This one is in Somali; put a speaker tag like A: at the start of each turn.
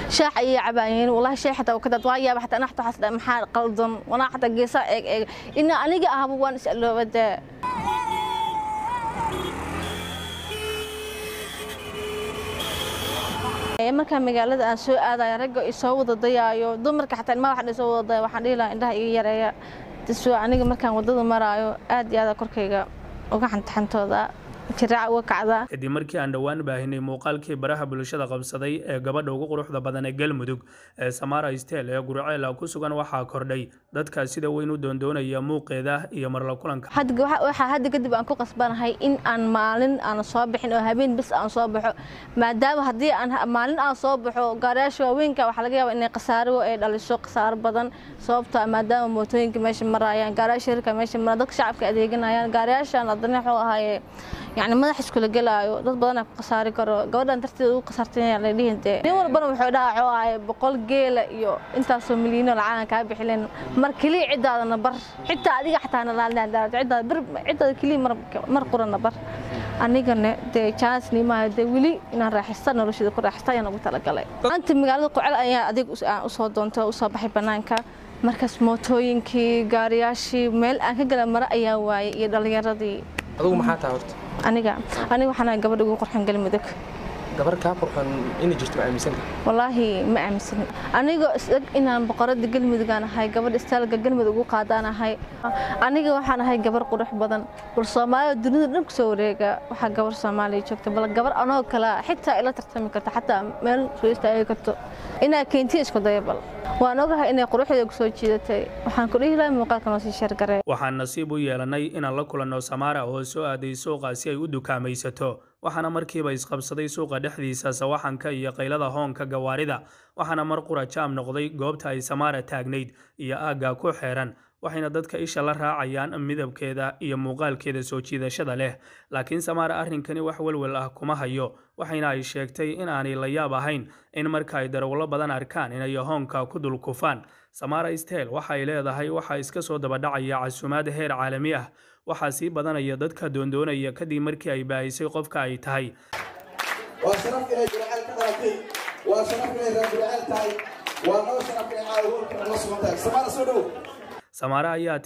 A: شاح أي عباين والله شيء حتى وكذا طوايا حتى أنا حتى حسد محل قلدم وأنا حتى قيسا إن أنا جا أبو وان سألوا بده marka magaalada aan soo aaday ragga isoo wada dayaayo dumarka xataa ma waxaan isoo wada day waxaan dhiilaa indhaha iga yareeya tisoo aniga markaan wadada maraayo aad iyo aad korkayga uga xantooda jiraac uga kacda
B: kadib markii aan dhawaan baahinay muuqaalkii baraha bulshada qabsaday ee gabadha ugu quruxda badan ee Galmudug ee Samara Steel ee Gurceel ku sugan waxa kordhay dadka sida weyn u doondoonaya muuqeeda iyo mar la kulanka
A: hadda kadib aan ku qasbanahay in aan maalin aan soo bixin oo habeen bis aan soo baxo maadaama hadii aan maalin aan soo baxo gaariyaasha waaweynka waxa laga yaabaa inay qasaaro ay dhaliso qasaar badan sababtoo maadaama mootooyinka meesha marayaan gaariyaasha shirka meesha mar dadka shacabka adeeganayaan gaariyaashan adana wuxuu ahaayay يعني ما راح يسكول جلايو ضد بدنا قصاري كرو قبل أن ترتدي قصرتين يعني ليه أنت نور بنا بحدا عواي بقول جيل يو أنت أصلا مليون العالم كابي حلين مركلي عدة أنا بر حتى هذه حتى أنا لا عدة بر عدة كلي مر قرنا بر أنا قلنا ده chance نما ده ولي إن راح يستنى ولا شيء راح يستنى أنا بتلاقى عليه أنت مقالة قعد أيا أديك أصاد أنت أصبح بنانك مركز موتوينكي قارياشي ميل أنا قلنا مرة أيا واي يدلي ردي
C: أدو محاط عورت
A: أنا وحنا قبل أقول قرحن قلمدك
C: قبل كابرحن إني جرت مع مسند
A: والله ما أمسني أنا إن بقرة قلمدك أنا هاي قبل استلقى قلمدك وقادنا هاي أنا وحنا هاي قبل قرح بدن والصومال الدنيا نكسوريجا وح قبل صومالي شفت بل قبل أنا كلا حتى إلا ترتمي كرت حتى مل سويس تاعي كرت إن كنتيش كده يبل وأنا أقولها إن قروح يكسور شيء وحن كله لا مقال كنا في شركة
B: waxaan nasiib u yeelanay in la kulano Samara oo soo aaday suuqa si ay u dukaamaysato waxaana markiiba isqabsaday suuqa dhexdiisa sawaxanka iyo qaylada hoonka gawaarida waxaana mar qura jaam noqday goobta ay Samara taagnayd iyo aaga ku xeeran waxayna dadka isha la raacayaan midabkeeda iyo muuqaalkeeda soo jiidashada leh laakiin Samara arrinkani wax walwal ah kuma hayo waxayna ay sheegtay in aanay la yaab ahayn in marka ay darawlo badan arkaan inay hoonka ku dul kufaan Samara Steel waxa ay leedahay waxa iska soo daba dhacaya casuumad heer caalami ah waxa si badanaya dadka doondoonaya kadib markii ay baahisay qofka ay tahay
D: waa sharaf inay Gurceel ka dhalatay waa sharaf inay Gurceel tahay waa noo sharaf inay caawinta la soo taag Samara soo dhow
B: Samara ayaa